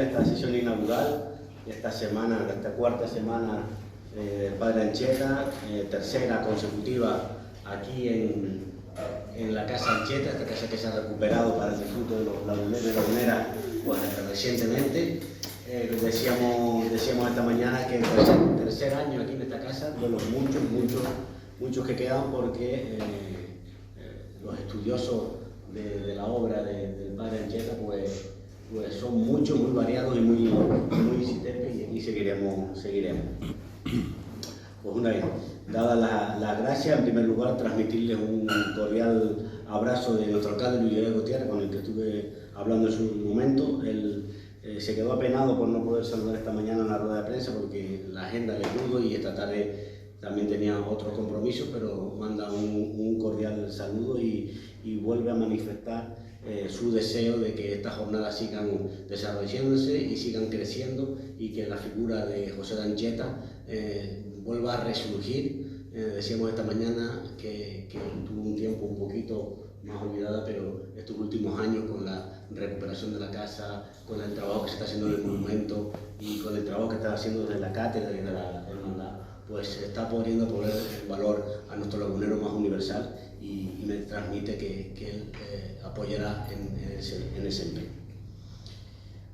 a esta sesión inaugural, esta semana, esta cuarta semana del Padre Ancheta, tercera consecutiva aquí en la Casa Ancheta, esta casa que se ha recuperado para el disfrute de los laguneros y laguneras pues, recientemente. Decíamos esta mañana que el tercer año aquí en esta casa, de los muchos que quedan, porque los estudiosos de la obra del Padre Ancheta pues son muchos, muy variados y muy insistentes, y aquí seguiremos. Pues una vez, dadas las gracias, en primer lugar transmitirles un cordial abrazo de nuestro alcalde Luis Miguel Gutiérrez, con el que estuve hablando en su momento. Él se quedó apenado por no poder saludar esta mañana en la rueda de prensa porque la agenda le pudo y esta tarde también tenía otros compromisos, pero manda un cordial saludo y vuelve a manifestar su deseo de que estas jornadas sigan desarrollándose y sigan creciendo, y que la figura de José de Ancheta vuelva a resurgir. Decíamos esta mañana que tuvo un tiempo un poquito más olvidada, pero estos últimos años, con la recuperación de la casa, con el trabajo que se está haciendo en el monumento y con el trabajo que está haciendo desde la cátedra y de la hermandad, pues se está poniendo a poner el valor a nuestro lagunero más universal, y me transmite que él apoyará en ese empeño.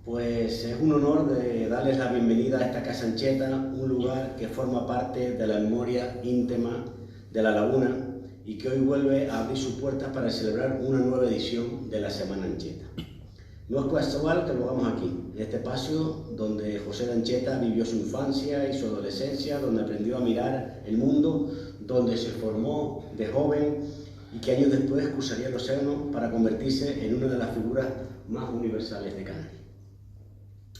Pues es un honor de darles la bienvenida a esta Casa Ancheta, un lugar que forma parte de la memoria íntima de la laguna y que hoy vuelve a abrir sus puertas para celebrar una nueva edición de la Semana Ancheta. No es casual que lo hagamos aquí, en este espacio donde José de Ancheta vivió su infancia y su adolescencia, donde aprendió a mirar el mundo, donde se formó de joven y que años después cruzaría el océano para convertirse en una de las figuras más universales de Canarias.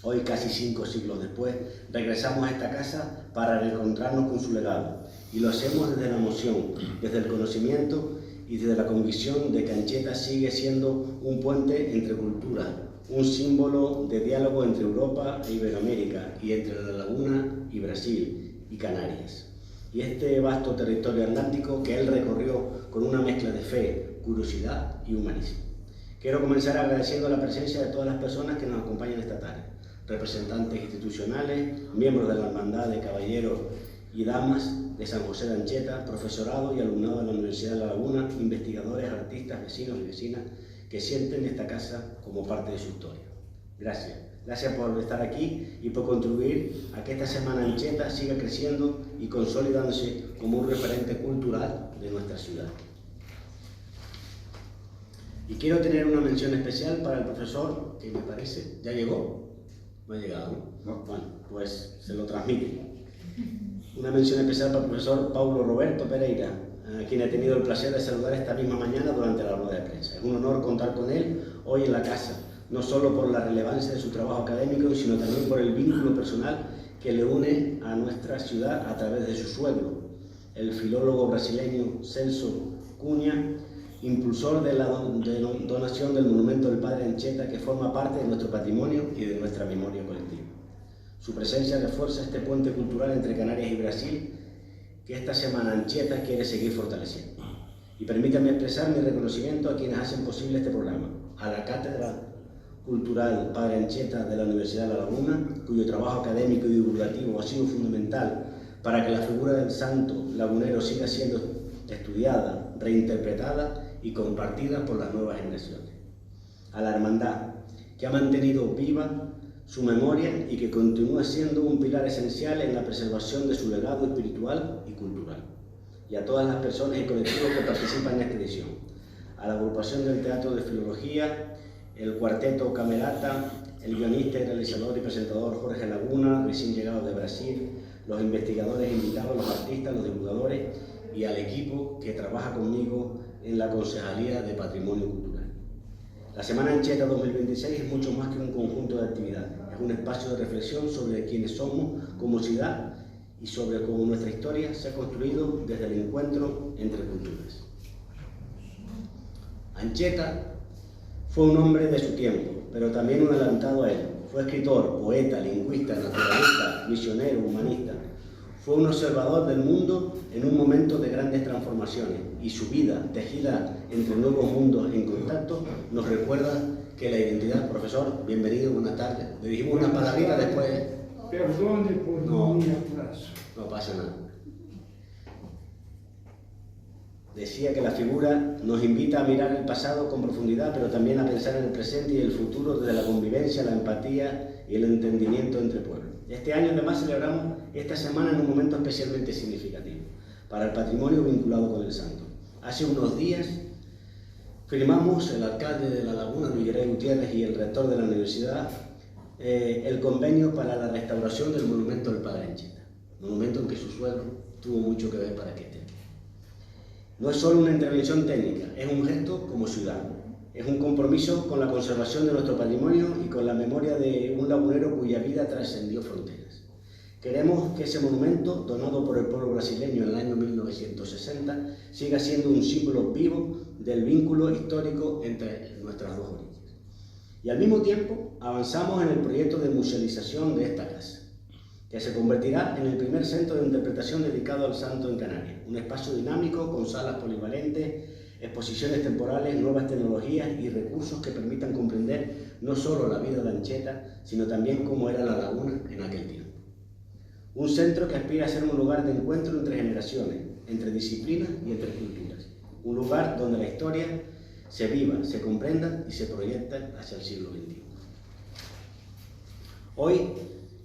Hoy, casi 5 siglos después, regresamos a esta casa para reencontrarnos con su legado, y lo hacemos desde la emoción, desde el conocimiento y desde la convicción de que Ancheta sigue siendo un puente entre culturas, un símbolo de diálogo entre Europa e Iberoamérica, y entre la laguna y Brasil y Canarias, y este vasto territorio atlántico que él recorrió con una mezcla de fe, curiosidad y humanismo. Quiero comenzar agradeciendo la presencia de todas las personas que nos acompañan esta tarde: representantes institucionales, miembros de la Hermandad de Caballeros y Damas de San José de Ancheta, profesorado y alumnado de la Universidad de La Laguna, investigadores, artistas, vecinos y vecinas que sienten esta casa como parte de su historia. Gracias. Gracias por estar aquí y por contribuir a que esta Semana Ancheta siga creciendo y consolidándose como un referente cultural de nuestra ciudad. Y quiero tener una mención especial para el profesor, que me parece, ¿ya llegó? No ha llegado, ¿no? Bueno, pues se lo transmite. Una mención especial para el profesor Paulo Roberto Pereira, a quien he tenido el placer de saludar esta misma mañana durante la rueda de prensa. Es un honor contar con él hoy en la casa, no solo por la relevancia de su trabajo académico, sino también por el vínculo personal que le une a nuestra ciudad a través de su suegro, el filólogo brasileño Celso Cunha, impulsor de la donación del monumento del Padre Ancheta, que forma parte de nuestro patrimonio y de nuestra memoria colectiva. Su presencia refuerza este puente cultural entre Canarias y Brasil, que esta Semana Ancheta quiere seguir fortaleciendo. Y permítanme expresar mi reconocimiento a quienes hacen posible este programa: a la Cátedra Cultural Padre Ancheta de la Universidad de La Laguna, cuyo trabajo académico y divulgativo ha sido fundamental para que la figura del santo lagunero siga siendo estudiada, reinterpretada y compartida por las nuevas generaciones. A la Hermandad, que ha mantenido viva su memoria y que continúa siendo un pilar esencial en la preservación de su legado espiritual y cultural. Y a todas las personas y colectivos que participan en esta edición. A la agrupación del Teatro de Filología, el Cuarteto Camerata, el guionista y realizador y presentador Jorge Laguna, recién llegado de Brasil, los investigadores invitados, los artistas, los divulgadores, y al equipo que trabaja conmigo en la Concejalía de Patrimonio Cultural. La Semana Ancheta 2026 es mucho más que un conjunto de actividades. Es un espacio de reflexión sobre quiénes somos como ciudad y sobre cómo nuestra historia se ha construido desde el encuentro entre culturas. Ancheta fue un hombre de su tiempo, pero también un adelantado a él. Fue escritor, poeta, lingüista, naturalista, misionero, humanista. Fue un observador del mundo en un momento de grandes transformaciones, y su vida, tejida entre nuevos mundos en contacto, nos recuerda que la identidad. Profesor, bienvenido, buenas tardes. Le dijimos una palabrita después. Perdone por mi atraso. No pasa nada. Decía que la figura nos invita a mirar el pasado con profundidad, pero también a pensar en el presente y el futuro desde la convivencia, la empatía y el entendimiento entre pueblos. Este año además celebramos esta semana en un momento especialmente significativo para el patrimonio vinculado con el santo. Hace unos días firmamos, el alcalde de La Laguna, Luis Grey Gutiérrez, y el rector de la universidad, el convenio para la restauración del monumento del Padre Ancheta, monumento en que su suegro tuvo mucho que ver para que esté. No es solo una intervención técnica, es un gesto como ciudadano. Es un compromiso con la conservación de nuestro patrimonio y con la memoria de un lagunero cuya vida trascendió fronteras. Queremos que ese monumento, donado por el pueblo brasileño en el año 1960, siga siendo un símbolo vivo del vínculo histórico entre nuestras dos orillas. Y al mismo tiempo avanzamos en el proyecto de musealización de esta casa, que se convertirá en el primer centro de interpretación dedicado al santo en Canarias, un espacio dinámico con salas polivalentes, exposiciones temporales, nuevas tecnologías y recursos que permitan comprender no solo la vida de Ancheta, sino también cómo era La Laguna en aquel tiempo. Un centro que aspira a ser un lugar de encuentro entre generaciones, entre disciplinas y entre culturas. Un lugar donde la historia se viva, se comprenda y se proyecta hacia el siglo XXI. Hoy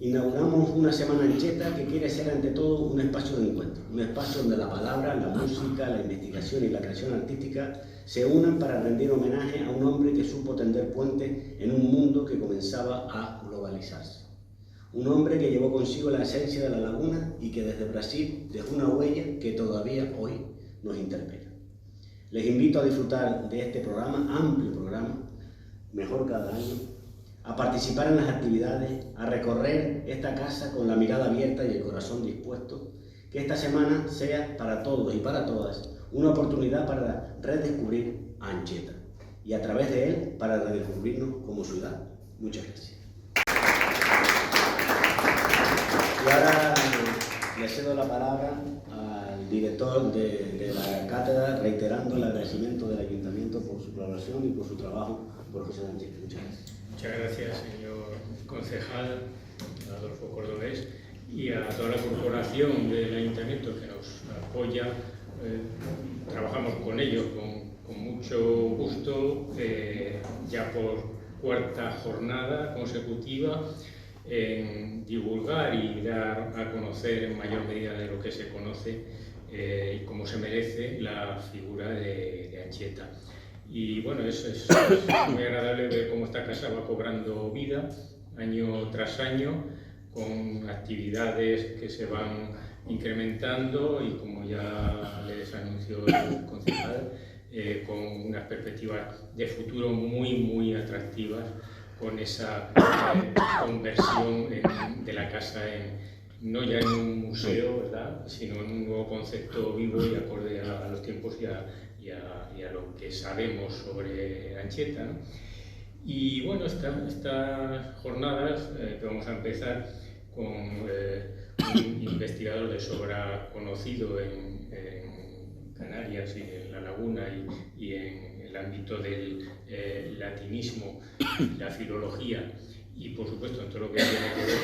inauguramos una Semana Ancheta que quiere ser ante todo un espacio de encuentro, un espacio donde la palabra, la música, la investigación y la creación artística se unan para rendir homenaje a un hombre que supo tender puentes en un mundo que comenzaba a globalizarse. Un hombre que llevó consigo la esencia de La Laguna y que desde Brasil dejó una huella que todavía hoy nos interpela. Les invito a disfrutar de este programa, amplio programa, mejor cada año, a participar en las actividades, a recorrer esta casa con la mirada abierta y el corazón dispuesto, que esta semana sea para todos y para todas una oportunidad para redescubrir a Ancheta y a través de él para redescubrirnos como ciudad. Muchas gracias. Y ahora le cedo la palabra al director de la cátedra, reiterando el agradecimiento del Ayuntamiento por su colaboración y por su trabajo por José Ancheta. Muchas gracias. Muchas gracias, señor concejal Adolfo Cordobés, y a toda la corporación del Ayuntamiento que nos apoya. Trabajamos con ellos con mucho gusto, ya por cuarta jornada consecutiva, en divulgar y dar a conocer en mayor medida de lo que se conoce y como se merece la figura de Ancheta. Y bueno, es muy agradable ver cómo esta casa va cobrando vida año tras año, con actividades que se van incrementando y, como ya les anunció el concejal, con unas perspectivas de futuro muy atractivas, con esa conversión de la casa no ya en un museo, ¿verdad?, sino en un nuevo concepto vivo y acorde a los tiempos y a lo que sabemos sobre Ancheta, ¿no? Y bueno, estas jornadas que vamos a empezar con un investigador de sobra conocido en Canarias y en La Laguna y en el ámbito del latinismo, la filología y por supuesto en todo lo que tiene que ver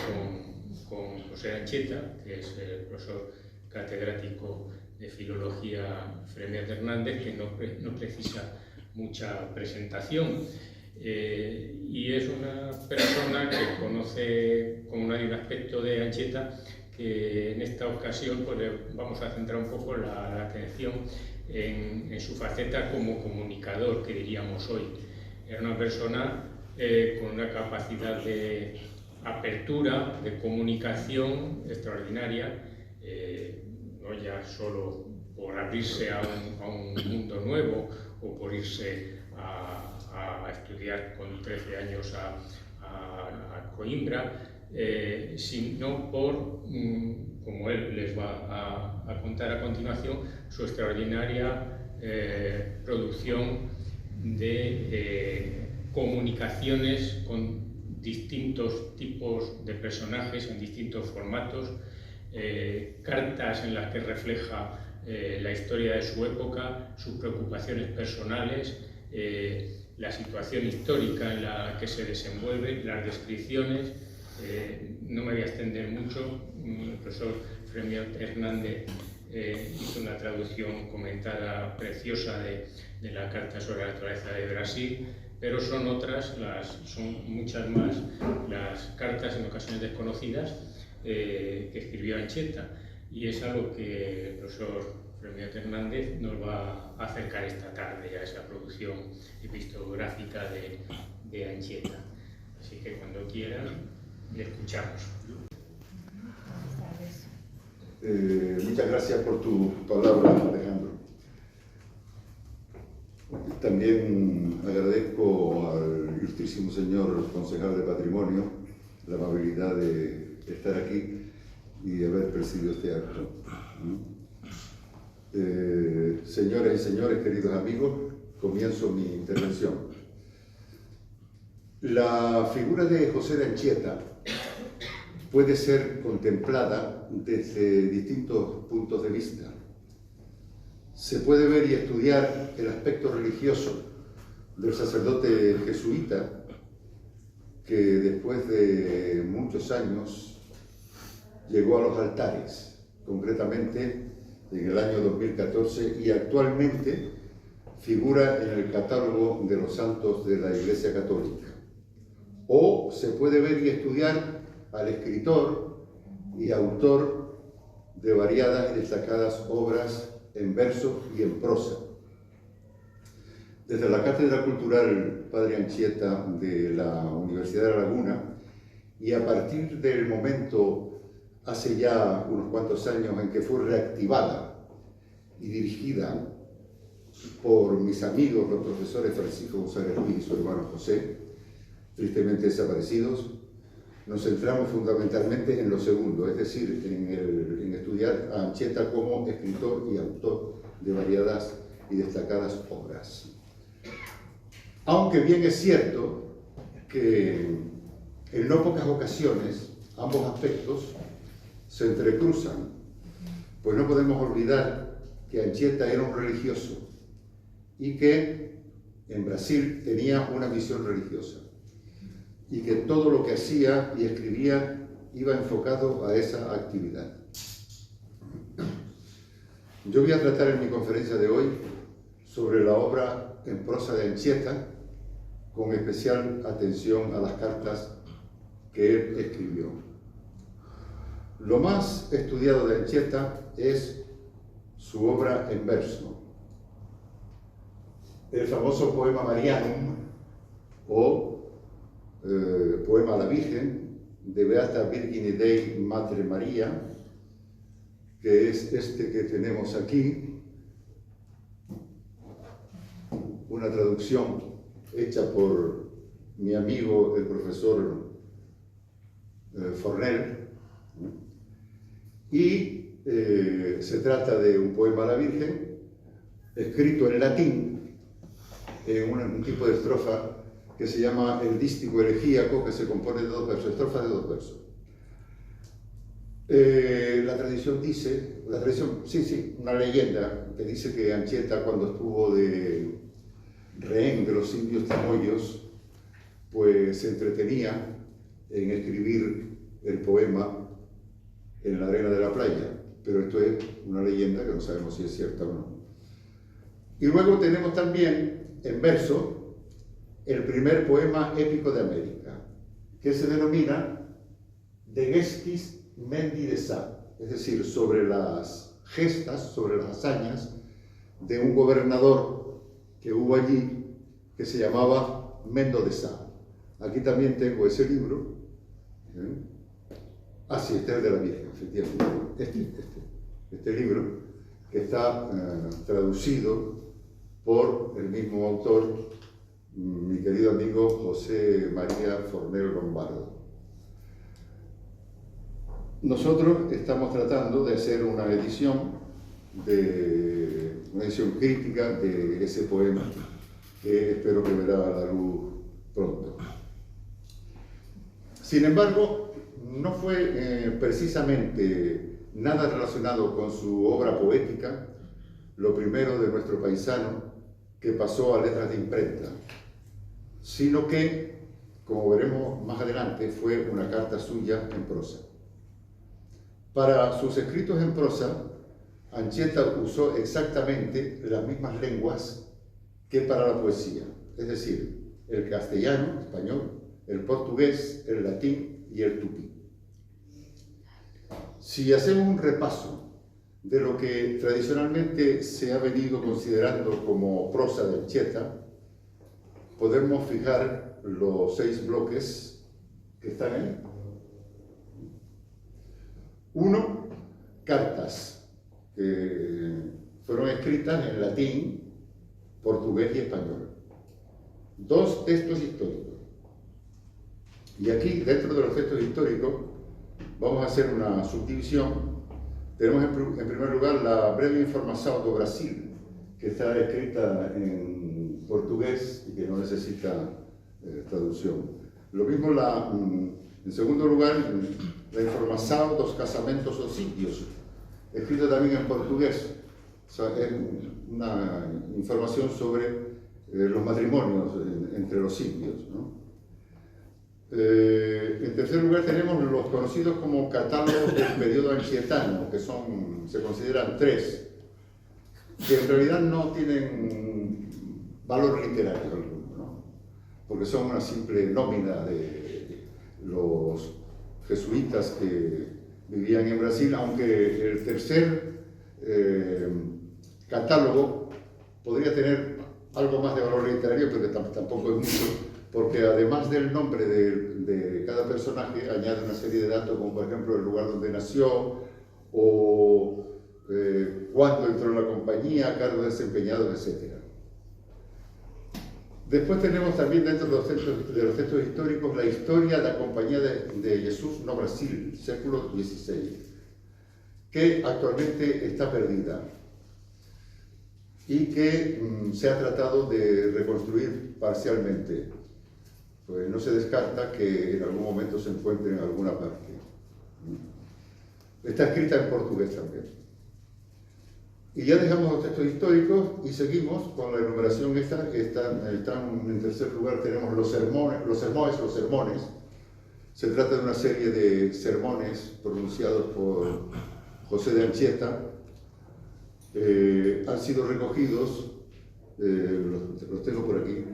con José Ancheta, que es el profesor catedrático de Filología Fremiat Hernández, que no precisa mucha presentación. Y es una persona que conoce como nadie un aspecto de Ancheta que en esta ocasión pues, vamos a centrar un poco la atención en su faceta como comunicador, que diríamos hoy. Era una persona con una capacidad de apertura, de comunicación extraordinaria, no ya solo por abrirse a un mundo nuevo o por irse a estudiar con 13 años a Coimbra, sino por, como él les va a contar a continuación, su extraordinaria producción de comunicaciones con distintos tipos de personajes en distintos formatos, cartas en las que refleja la historia de su época, sus preocupaciones personales, la situación histórica en la que se desenvuelve, las descripciones. No me voy a extender mucho. El profesor Fremio Hernández hizo una traducción comentada preciosa de la Carta sobre la Naturaleza de Brasil, pero son son muchas más las cartas en ocasiones desconocidas que escribió Anchieta, y es algo que el profesor Fremio Hernández nos va a acercar esta tarde ya, esa producción epistográfica de Anchieta. Así que cuando quieran, le escuchamos. Muchas gracias por tu palabra, Alejandro. También agradezco al ilustrísimo señor concejal de Patrimonio la amabilidad de estar aquí y haber presidido este acto. Señoras y señores, queridos amigos, comienzo mi intervención. La figura de José de Anchieta puede ser contemplada desde distintos puntos de vista. Se puede ver y estudiar el aspecto religioso del sacerdote jesuita que después de muchos años llegó a los altares, concretamente en el año 2014, y actualmente figura en el catálogo de los santos de la Iglesia Católica. O se puede ver y estudiar al escritor y autor de variadas y destacadas obras en verso y en prosa. Desde la Cátedra Cultural Padre Anchieta de la Universidad de La Laguna, y a partir del momento, hace ya unos cuantos años, en que fue reactivada y dirigida por mis amigos, los profesores Francisco González Ruiz y su hermano José, tristemente desaparecidos, nos centramos fundamentalmente en lo segundo, es decir, en estudiar a Anchieta como escritor y autor de variadas y destacadas obras. Aunque bien es cierto que en no pocas ocasiones ambos aspectos se entrecruzan, pues no podemos olvidar que Anchieta era un religioso y que en Brasil tenía una misión religiosa, y que todo lo que hacía y escribía iba enfocado a esa actividad. Yo voy a tratar en mi conferencia de hoy sobre la obra en prosa de Anchieta, con especial atención a las cartas que él escribió. Lo más estudiado de Anchieta es su obra en verso, el famoso poema Marianum, o poema a la Virgen, de Beata Virgine Dei Madre María, que es este que tenemos aquí, una traducción hecha por mi amigo el profesor Fornell, y se trata de un poema a la Virgen escrito en latín, en un tipo de estrofa que se llama el dístico elegíaco, que se compone de 2 versos, estrofas de 2 versos. La tradición dice, una leyenda que dice que Anchieta, cuando estuvo de rehén de los indios tamoyos, pues se entretenía en escribir el poema en la arena de la playa, pero esto es una leyenda que no sabemos si es cierta o no. Y luego tenemos también en verso el primer poema épico de América, que se denomina De Gestis Mendi de Sa, es decir, sobre las gestas, sobre las hazañas de un gobernador que hubo allí, que se llamaba Mendo de Sa. Aquí también tengo ese libro. Sí, este es el de la Virgen, efectivamente. Este libro, que está traducido por el mismo autor, mi querido amigo José María Fornell Lombardo. Nosotros estamos tratando de hacer una edición crítica de ese poema, que espero que verá la luz pronto. Sin embargo, no fue precisamente nada relacionado con su obra poética lo primero de nuestro paisano que pasó a letras de imprenta. sino que, como veremos más adelante, fue una carta suya en prosa. Para sus escritos en prosa, Anchieta usó exactamente las mismas lenguas que para la poesía, es decir, el castellano, español, el portugués, el latín y el tupí. Si hacemos un repaso de lo que tradicionalmente se ha venido considerando como prosa de Anchieta, podemos fijar los 6 bloques que están ahí. 1, cartas, que fueron escritas en latín, portugués y español. 2, textos históricos. Y aquí, dentro de los textos históricos, vamos a hacer una subdivisión. Tenemos en primer lugar la breve información do Brasil, que está escrita en portugués y que no necesita traducción. Lo mismo en segundo lugar, la información dos casamentos dos indios, escrita también en portugués. O sea, es una información sobre los matrimonios entre los indios, ¿no? En tercer lugar tenemos los conocidos como catálogos del periodo anchietano, que se consideran 3, que en realidad no tienen valor literario alguno, ¿no? Porque son una simple nómina de los jesuitas que vivían en Brasil, aunque el tercer catálogo podría tener algo más de valor literario, pero tampoco es mucho, porque además del nombre de cada personaje añade una serie de datos, como por ejemplo el lugar donde nació o cuándo entró en la compañía, cargos desempeñados, etc. Después tenemos también dentro de los textos históricos la historia de la Compañía de Jesús no Brasil, século XVI, que actualmente está perdida y que se ha tratado de reconstruir parcialmente. Pues no se descarta que en algún momento se encuentre en alguna parte. Está escrita en portugués también. Y ya dejamos los textos históricos y seguimos con la enumeración esta. Están en tercer lugar, tenemos los sermones. Se trata de una serie de sermones pronunciados por José de Anchieta. Han sido recogidos, los tengo por aquí,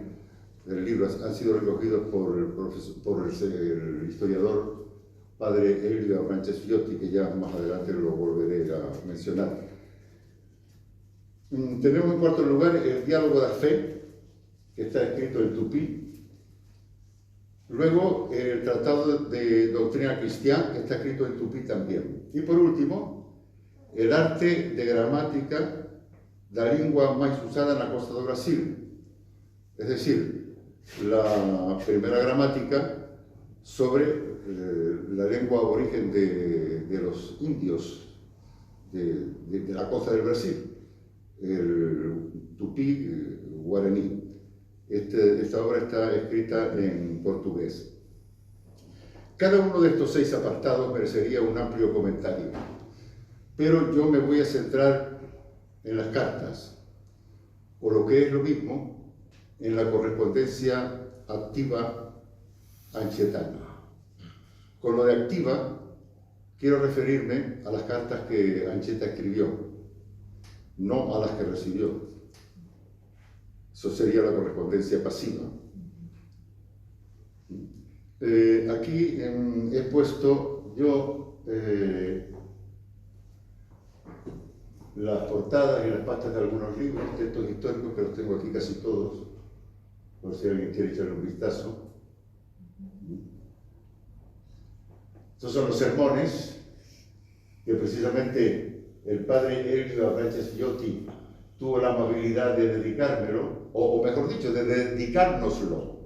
el libro, han sido recogidos por el historiador padre Elio Abranches Fiotti, que ya más adelante lo volveré a mencionar. Tenemos en cuarto lugar el Diálogo da Fe, que está escrito en tupí. Luego el Tratado de Doctrina Cristiana, que está escrito en tupí también. Y por último, el Arte de Gramática da Língua Mais Usada en la Costa do Brasil, es decir, la primera gramática sobre la lengua aborigen de los indios de la costa del Brasil, el tupí guaraní. Esta obra está escrita en portugués. Cada uno de estos 6 apartados merecería un amplio comentario, pero yo me voy a centrar en las cartas, o lo que es lo mismo, en la correspondencia activa anchietana. Con lo de activa, quiero referirme a las cartas que Anchieta escribió, no a las que recibió. Eso sería la correspondencia pasiva. Aquí he puesto yo las portadas y las pastas de algunos libros, textos históricos, que los tengo aquí casi todos, por si alguien quiere echarle un vistazo. Estos son los sermones que precisamente el padre Elio Abranches Fiotti tuvo la amabilidad de dedicármelo, o mejor dicho, de dedicárnoslo,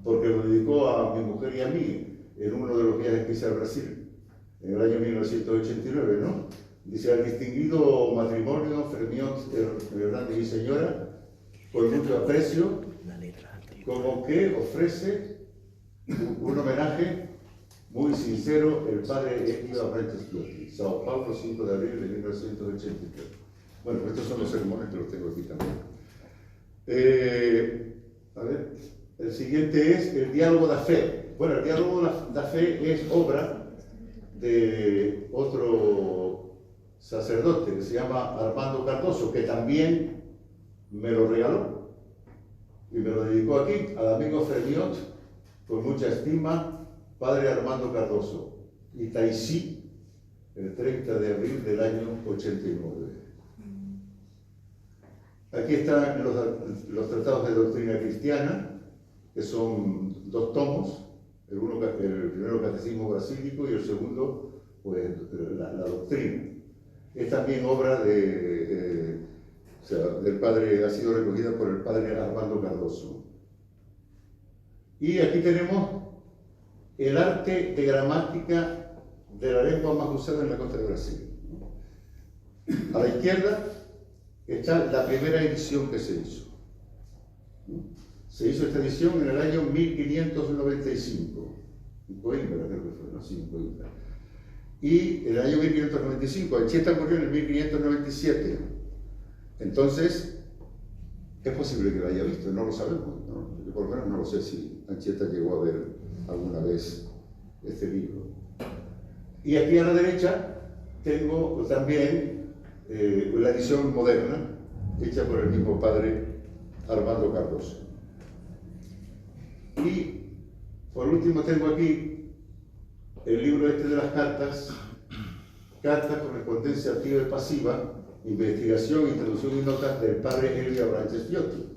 porque lo dedicó a mi mujer y a mí en uno de los viajes que hice al Brasil, en el año 1989, ¿no? Dice: al distinguido matrimonio Fermión Hernández y señora, con mucho aprecio, como que ofrece un homenaje muy sincero el padre Elio Abranches Fiotti, Sao Paulo, 5 de abril de 1983. Bueno, estos son los sermones que los tengo aquí también. A ver, El siguiente es el diálogo da fe. Bueno, el diálogo da fe es obra de otro sacerdote que se llama Armando Cardoso, que también me lo regaló y me lo dedicó aquí al amigo Fermiot, con mucha estima, padre Armando Cardoso, y Taizí, el 30 de abril del año 89. Aquí están los tratados de doctrina cristiana, que son 2 tomos, el primero Catecismo Basílico y el segundo, pues, la doctrina. Es también obra del padre, ha sido recogida por el padre Armando Cardoso. Y aquí tenemos el arte de gramática de la lengua más usada en la costa de Brasil. A la izquierda está la primera edición que se hizo. Se hizo esta edición en el año 1595, en Coimbra, creo que fue, no, sí, en Coimbra. Y en el año 1595, Anchieta murió en el 1597. Entonces, es posible que lo haya visto, no lo sabemos, ¿no? Yo por lo menos no lo sé si Anchieta llegó a ver alguna vez este libro. Y aquí a la derecha tengo también la edición moderna, hecha por el mismo padre Armando Cardoso. Y por último tengo aquí el libro este de las cartas, correspondencia activa y pasiva, investigación, introducción y notas del padre Elvio Branches Fiotti.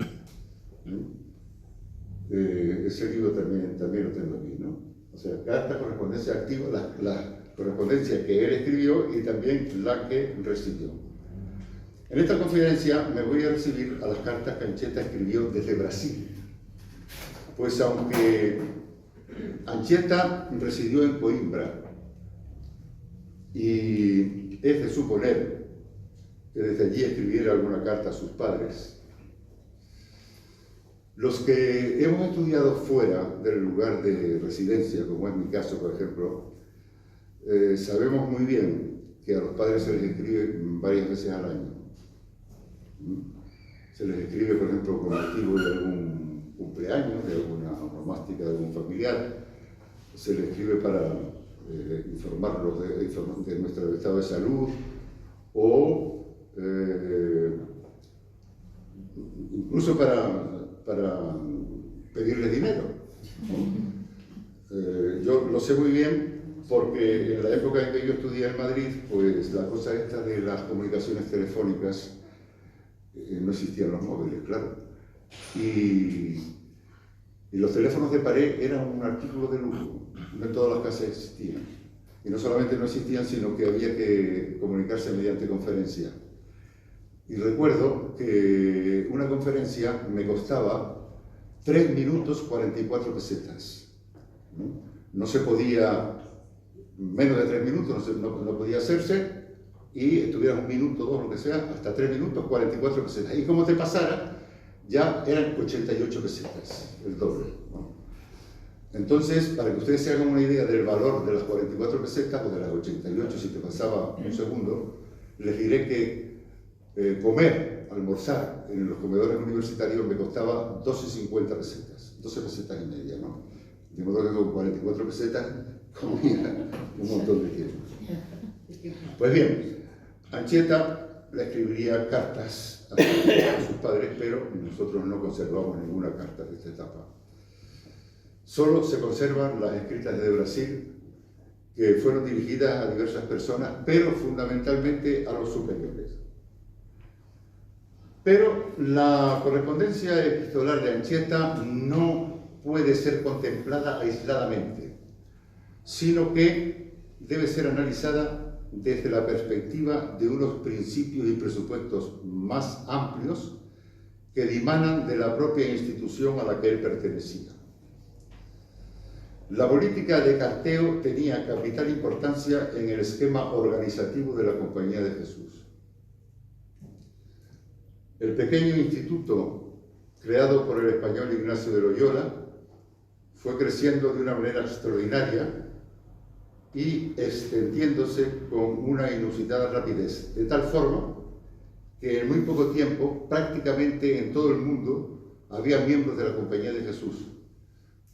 Ese libro también lo tengo aquí, ¿no? O sea, carta, correspondencia activa, la correspondencia que él escribió y también la que recibió. En esta conferencia me voy a recibir a las cartas que Anchieta escribió desde Brasil. Pues aunque Anchieta residió en Coimbra y es de suponer que desde allí escribiera alguna carta a sus padres, los que hemos estudiado fuera del lugar de residencia, como es mi caso, por ejemplo, sabemos muy bien que a los padres se les escribe varias veces al año. Se les escribe, por ejemplo, con motivo de algún cumpleaños, de alguna onomástica de algún familiar. Se les escribe para informarlos de nuestro estado de salud o incluso para pedirles dinero. Yo lo sé muy bien porque en la época en que yo estudié en Madrid, pues la cosa esta de las comunicaciones telefónicas, no existían los móviles, claro. Y los teléfonos de pared eran un artículo de lujo, no en todas las casas existían. Y no solamente no existían, sino que había que comunicarse mediante conferencia. Y recuerdo que una conferencia me costaba 3 minutos 44 pesetas. No se podía, menos de 3 minutos no podía hacerse, y estuvieras 1 minuto, 2, lo que sea, hasta 3 minutos 44 pesetas. Y como te pasara, ya eran 88 pesetas, el doble, ¿no? Entonces, para que ustedes se hagan una idea del valor de las 44 pesetas o de las 88 si te pasaba un segundo, les diré que almorzar en los comedores universitarios me costaba 12,50 pesetas, 12 pesetas y media, ¿no? De modo que con 44 pesetas comía un montón de tiempo. Pues bien, Anchieta le escribiría cartas a sus padres, pero nosotros no conservamos ninguna carta de esta etapa. Solo se conservan las escritas de Brasil, que fueron dirigidas a diversas personas, pero fundamentalmente a los superiores. Pero la correspondencia epistolar de Anchieta no puede ser contemplada aisladamente, sino que debe ser analizada desde la perspectiva de unos principios y presupuestos más amplios que dimanan de la propia institución a la que él pertenecía. La política de carteo tenía capital importancia en el esquema organizativo de la Compañía de Jesús. El pequeño instituto creado por el español Ignacio de Loyola fue creciendo de una manera extraordinaria y extendiéndose con una inusitada rapidez, de tal forma que en muy poco tiempo, prácticamente en todo el mundo, había miembros de la Compañía de Jesús,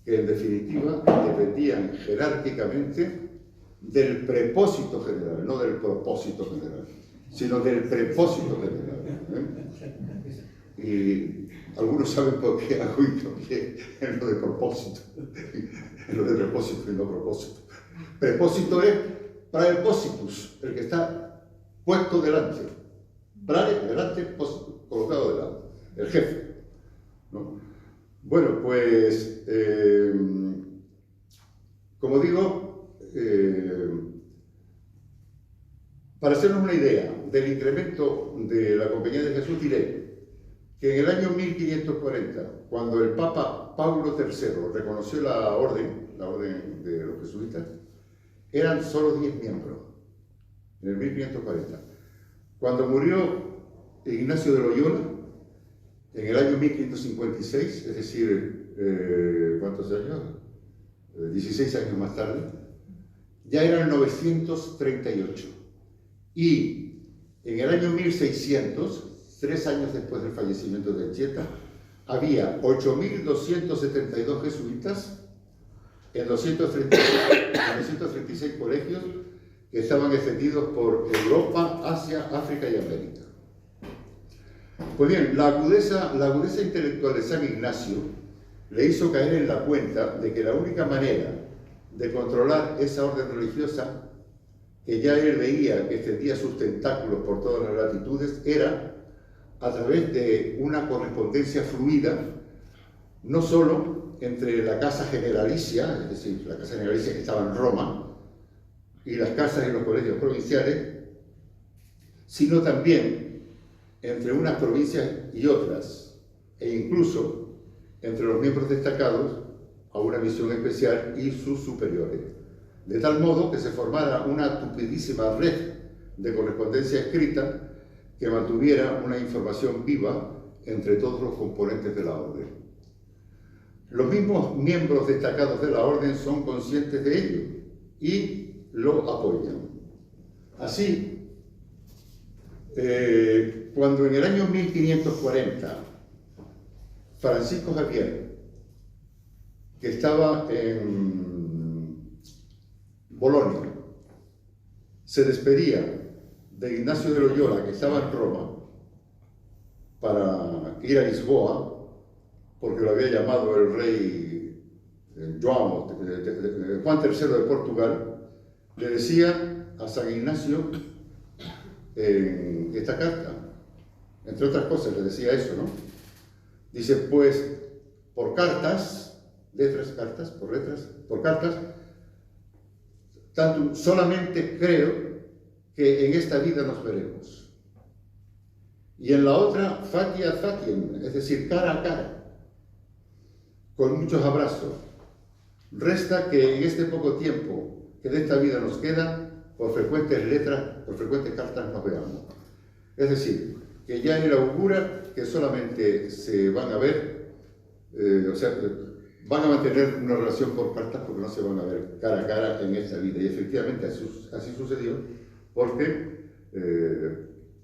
que en definitiva dependían jerárquicamente del prepósito general, no del propósito general, sino del prepósito general. Y algunos saben por qué hago hincapié en lo de propósito, en lo de propósito y no propósito. Prepósito es praepositus, el que está puesto delante. Prae, delante, pósito, colocado delante, el jefe, ¿no? Bueno, pues, como digo, para hacernos una idea del incremento de la Compañía de Jesús, diré que en el año 1540, cuando el Papa Paulo III reconoció la orden de los jesuitas, eran solo 10 miembros, en el 1540. Cuando murió Ignacio de Loyola, en el año 1556, es decir, ¿cuántos años? 16 años más tarde, ya eran 938. Y en el año 1600, 3 años después del fallecimiento de Anchieta, había 8.272 jesuitas en 236 colegios que estaban extendidos por Europa, Asia, África y América. Pues bien, la agudeza intelectual de San Ignacio le hizo caer en la cuenta de que la única manera de controlar esa orden religiosa, que ya él veía que extendía sus tentáculos por todas las latitudes, era a través de una correspondencia fluida, no solo entre la Casa Generalicia, es decir, la Casa Generalicia que estaba en Roma, y las casas y los colegios provinciales, sino también entre unas provincias y otras, e incluso entre los miembros destacados a una misión especial y sus superiores, de tal modo que se formara una tupidísima red de correspondencia escrita que mantuviera una información viva entre todos los componentes de la orden. Los mismos miembros destacados de la orden son conscientes de ello y lo apoyan. Así, cuando en el año 1540 Francisco Javier, que estaba en Bolonia, se despedía de Ignacio de Loyola, que estaba en Roma, para ir a Lisboa, porque lo había llamado el rey Juan III de Portugal, le decía a San Ignacio en esta carta, entre otras cosas le decía eso, ¿no? Dice, pues, por cartas, tanto solamente creo que en esta vida nos veremos. Y en la otra, facia faciem, es decir, cara a cara, con muchos abrazos. Resta que en este poco tiempo que de esta vida nos queda, por frecuentes cartas nos veamos. Es decir, que ya él augura que solamente se van a ver, van a mantener una relación por cartas porque no se van a ver cara a cara en esta vida. Y efectivamente así sucedió, porque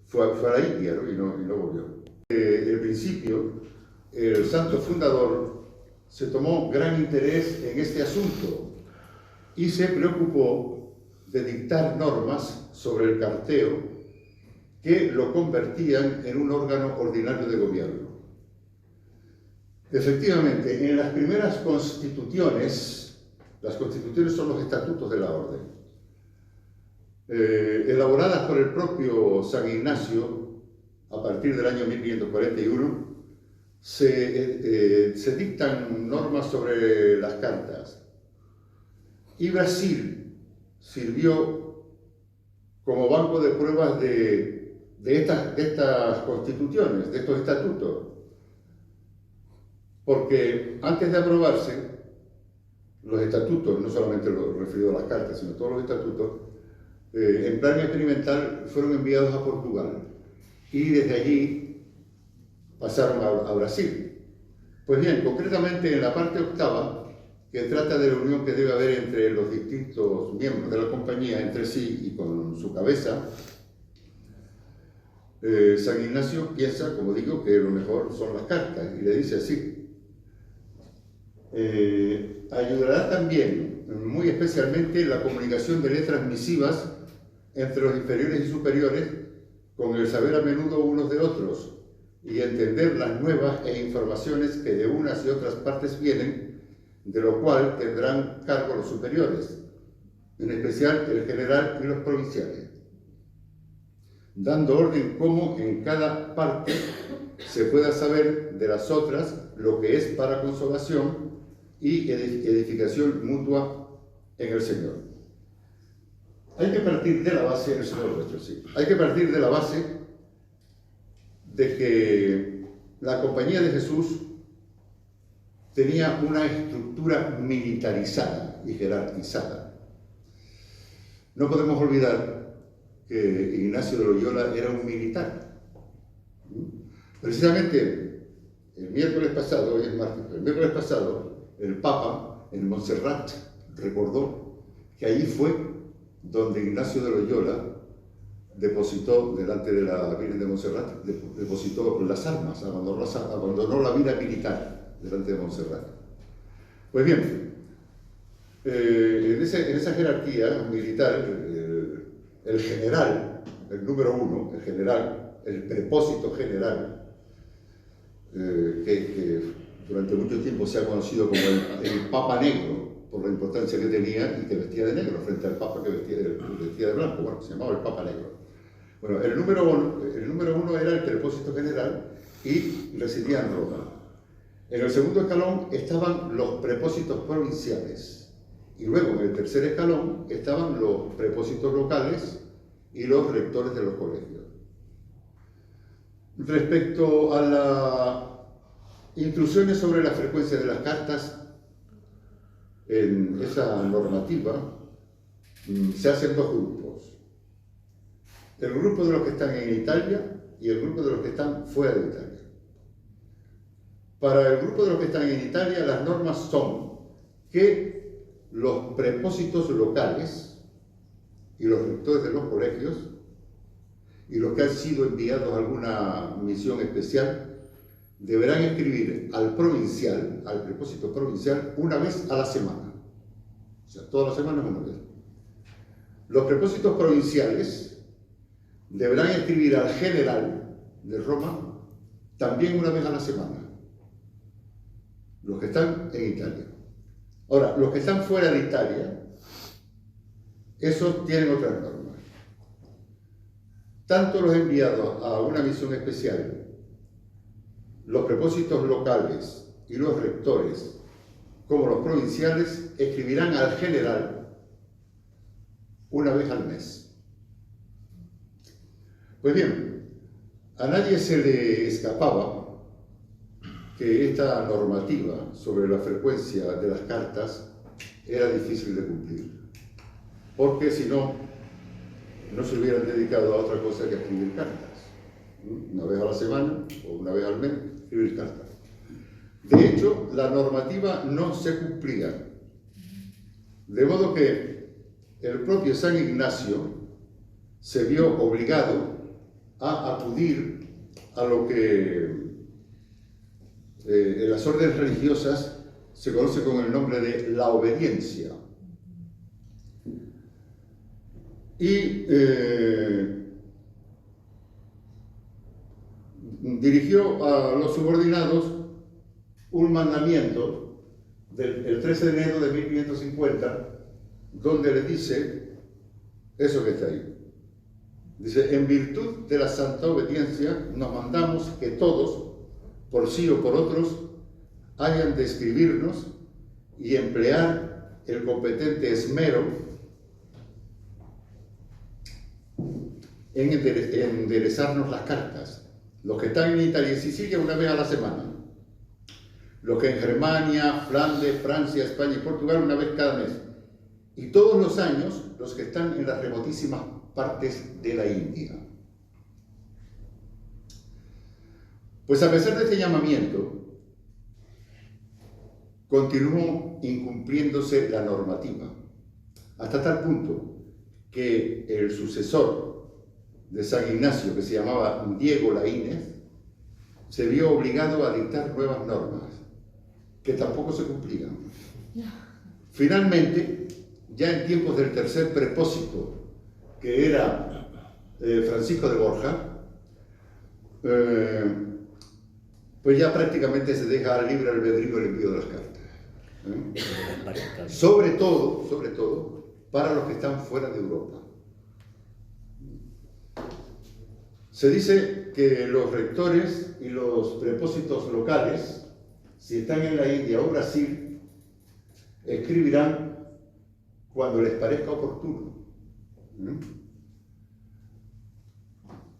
fue a la India, ¿no? y no volvió. En principio, el santo fundador se tomó gran interés en este asunto y se preocupó de dictar normas sobre el carteo que lo convertían en un órgano ordinario de gobierno. Efectivamente, en las primeras constituciones, las constituciones son los estatutos de la orden, elaboradas por el propio San Ignacio a partir del año 1541, se dictan normas sobre las cartas. Y Brasil sirvió como banco de pruebas de estas constituciones, de estos estatutos, porque antes de aprobarse, los estatutos, no solamente lo referido a las cartas, sino todos los estatutos, en plan experimental fueron enviados a Portugal y desde allí pasaron a Brasil. Pues bien, concretamente en la parte octava, que trata de la unión que debe haber entre los distintos miembros de la compañía entre sí y con su cabeza, San Ignacio piensa, como digo, que lo mejor son las cartas y le dice así: ayudará también, muy especialmente, la comunicación de letras misivas entre los inferiores y superiores, con el saber a menudo unos de otros y entender las nuevas informaciones que de unas y otras partes vienen, de lo cual tendrán cargo los superiores, en especial el general y los provinciales, dando orden cómo en cada parte se pueda saber de las otras lo que es para consolación y edificación mutua en el Señor. Hay que partir de la base, en el Señor nuestro, sí. Hay que partir de la base de que la Compañía de Jesús tenía una estructura militarizada y jerarquizada. No podemos olvidar que Ignacio de Loyola era un militar. Precisamente el miércoles pasado, hoy es martes, el miércoles pasado, el Papa en Montserrat recordó que allí fue donde Ignacio de Loyola depositó, delante de la Virgen de Montserrat, depositó las armas, abandonó la vida militar delante de Montserrat. Pues bien, en esa jerarquía militar, el general, el número uno, el general, el prepósito general, que durante mucho tiempo se ha conocido como el Papa Negro, por la importancia que tenía y que vestía de negro frente al Papa que vestía de blanco. Bueno, se llamaba el Papa Negro. Bueno, el número uno era el prepósito general y residía en Roma. En el segundo escalón estaban los prepósitos provinciales y luego en el tercer escalón estaban los prepósitos locales y los rectores de los colegios. Respecto a las instrucciones sobre la frecuencia de las cartas, en esa normativa se hacen dos grupos. El grupo de los que están en Italia y el grupo de los que están fuera de Italia. Para el grupo de los que están en Italia, las normas son que los prepósitos locales y los rectores de los colegios y los que han sido enviados a alguna misión especial deberán escribir al provincial, al prepósito provincial, una vez a la semana. O sea, todas las semanas una vez. Los prepósitos provinciales deberán escribir al general de Roma también una vez a la semana. Los que están en Italia. Ahora, los que están fuera de Italia, esos tienen otras normas. Tanto los enviados a una misión especial, los prepósitos locales y los rectores, como los provinciales, escribirán al general una vez al mes. Pues bien, a nadie se le escapaba que esta normativa sobre la frecuencia de las cartas era difícil de cumplir, porque si no, no se hubieran dedicado a otra cosa que a escribir cartas. Una vez a la semana o una vez al mes, escribir cartas. De hecho, la normativa no se cumplía, de modo que el propio San Ignacio se vio obligado a acudir a lo que en las órdenes religiosas se conoce con el nombre de la obediencia. Y dirigió a los subordinados un mandamiento el 13 de enero de 1550, donde le dice eso que está ahí. Dice: en virtud de la santa obediencia nos mandamos que todos, por sí o por otros, hayan de escribirnos y emplear el competente esmero en enderezarnos las cartas. Los que están en Italia y Sicilia una vez a la semana. Los que en Germania, Flandes, Francia, España y Portugal una vez cada mes. Y todos los años los que están en las remotísimas partes de la India. Pues a pesar de este llamamiento, continuó incumpliéndose la normativa, hasta tal punto que el sucesor de San Ignacio, que se llamaba Diego Laínez, se vio obligado a dictar nuevas normas, que tampoco se cumplían. Finalmente, ya en tiempos del tercer prepósito, que era Francisco de Borja, pues ya prácticamente se deja al libre albedrío el envío de las cartas. Sobre todo, para los que están fuera de Europa. Se dice que los rectores y los prepósitos locales, si están en la India o Brasil, escribirán cuando les parezca oportuno.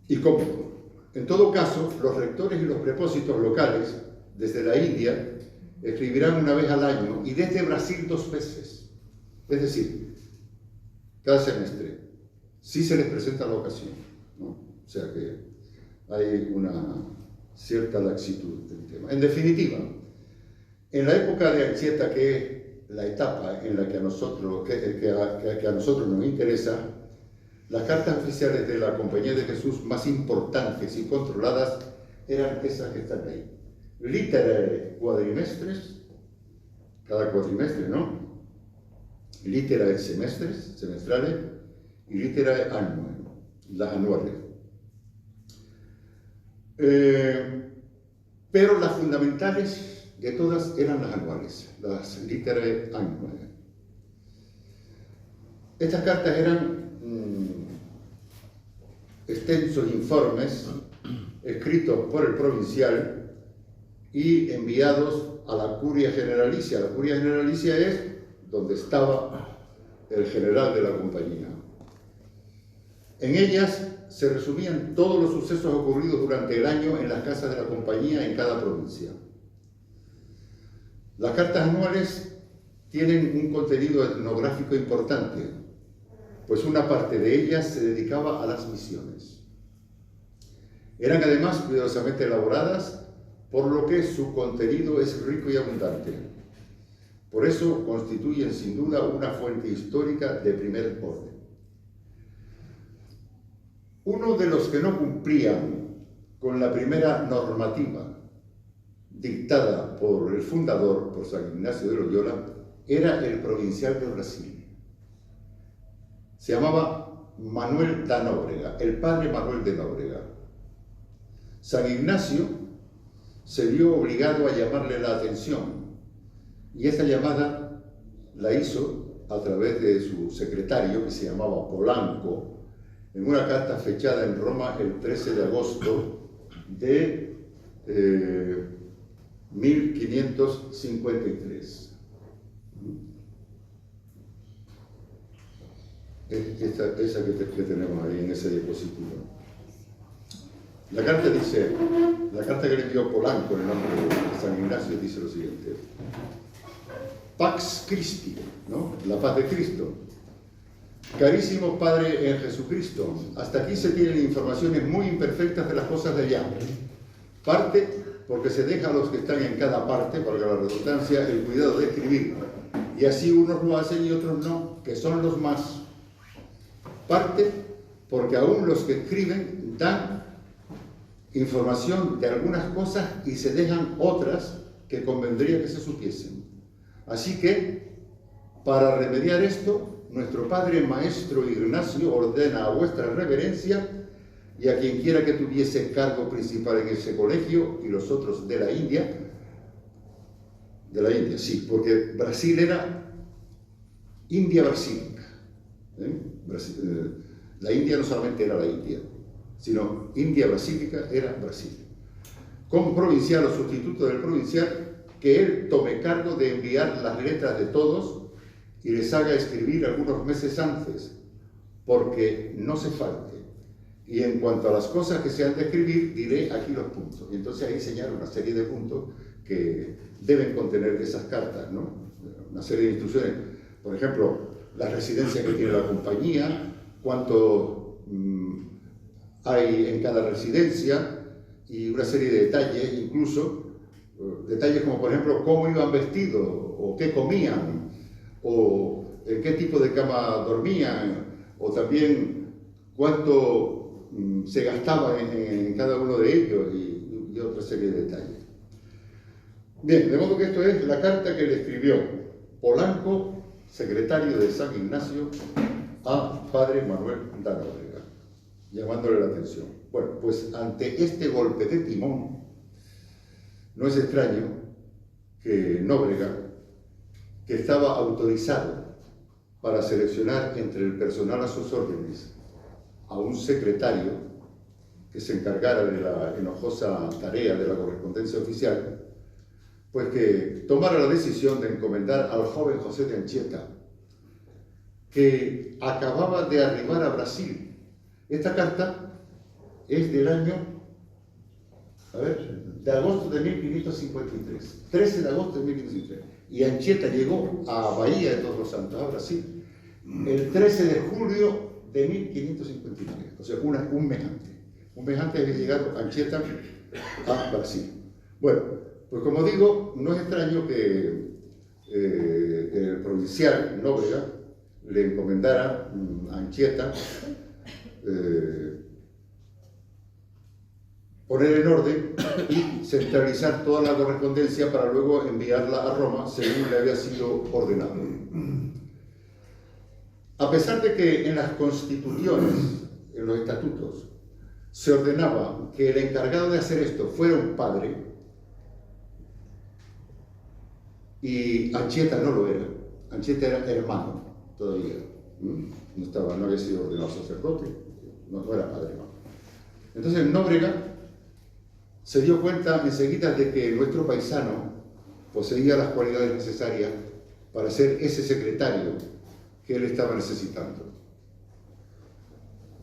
Y cómodo. En todo caso, los rectores y los prepósitos locales, desde la India, escribirán una vez al año y desde Brasil 2 veces. Es decir, cada semestre, si se les presenta la ocasión, ¿no? O sea que hay una cierta laxitud del tema. En definitiva, en la época de Anchieta, que es la etapa en la que a nosotros, que a nosotros nos interesa, las cartas oficiales de la Compañía de Jesús más importantes y controladas eran esas que están ahí. Literae quadrimestres, cada cuatrimestre, ¿no? Literae semestres, semestrales, y literae annuae, las anuales. Pero las fundamentales de todas eran las anuales, las literae annuae. Estas cartas eran extensos informes escritos por el provincial y enviados a la Curia Generalicia. La Curia Generalicia es donde estaba el general de la compañía. En ellas se resumían todos los sucesos ocurridos durante el año en las casas de la compañía en cada provincia. Las cartas anuales tienen un contenido etnográfico importante, pues una parte de ellas se dedicaba a las misiones. Eran además cuidadosamente elaboradas, por lo que su contenido es rico y abundante. Por eso constituyen sin duda una fuente histórica de primer orden. Uno de los que no cumplían con la primera normativa dictada por el fundador, por San Ignacio de Loyola, era el provincial de Brasil. Se llamaba Manuel da Nóbrega, el padre Manuel de Nóbrega. San Ignacio se vio obligado a llamarle la atención, y esa llamada la hizo a través de su secretario, que se llamaba Polanco, en una carta fechada en Roma el 13 de agosto de 1553. Esa que tenemos ahí en ese diapositivo. La carta dice, la carta que le envió Polanco en el nombre de San Ignacio dice lo siguiente: Pax Christi, ¿no? La paz de Cristo. Carísimo Padre en Jesucristo, hasta aquí se tienen informaciones muy imperfectas de las cosas de allá. Parte porque se deja a los que están en cada parte, valga la redundancia, el cuidado de escribir, y así unos lo hacen y otros no, que son los más. Parte porque aún los que escriben dan información de algunas cosas y se dejan otras que convendría que se supiesen. Así que, para remediar esto, nuestro Padre Maestro Ignacio ordena a vuestra reverencia y a quien quiera que tuviese cargo principal en ese colegio y los otros de la India, sí, porque Brasil era India Brasílica. La India no solamente era la India, sino India Brasílica era Brasil. Con provincial o sustituto del provincial, que él tome cargo de enviar las letras de todos y les haga escribir algunos meses antes, porque no se falte. Y en cuanto a las cosas que se han de escribir, diré aquí los puntos. Y entonces ahí señala una serie de puntos que deben contener esas cartas, ¿no? Una serie de instrucciones. Por ejemplo, la residencia que tiene la compañía, cuánto hay en cada residencia, y una serie de detalles, incluso detalles como, por ejemplo, cómo iban vestidos, o qué comían, o en qué tipo de cama dormían, o también cuánto se gastaba en cada uno de ellos, y otra serie de detalles. Bien, de modo que esto es la carta que le escribió Polanco, secretario de San Ignacio, a padre Manuel da Nóbrega, llamándole la atención. Bueno, pues ante este golpe de timón, no es extraño que Nóbrega, que estaba autorizado para seleccionar entre el personal a sus órdenes a un secretario que se encargara de la enojosa tarea de la correspondencia oficial, pues que tomara la decisión de encomendar al joven José de Anchieta, que acababa de arribar a Brasil. Esta carta es del año, de agosto de 1553, 13 de agosto de 1553, y Anchieta llegó a Bahía de Todos los Santos, a Brasil, el 13 de julio de 1553, o sea, un mes antes. Un mes antes de llegar Anchieta a Brasil. Bueno, pues como digo, no es extraño que el provincial Nóbrega le encomendara a Anchieta poner en orden y centralizar toda la correspondencia para luego enviarla a Roma según le había sido ordenado. A pesar de que en las constituciones, en los estatutos, se ordenaba que el encargado de hacer esto fuera un padre, y Anchieta no lo era. Anchieta era hermano todavía. No había sido ordenado sacerdote, no era padre, no. Entonces Nóbrega se dio cuenta enseguida de que nuestro paisano poseía las cualidades necesarias para ser ese secretario que él estaba necesitando.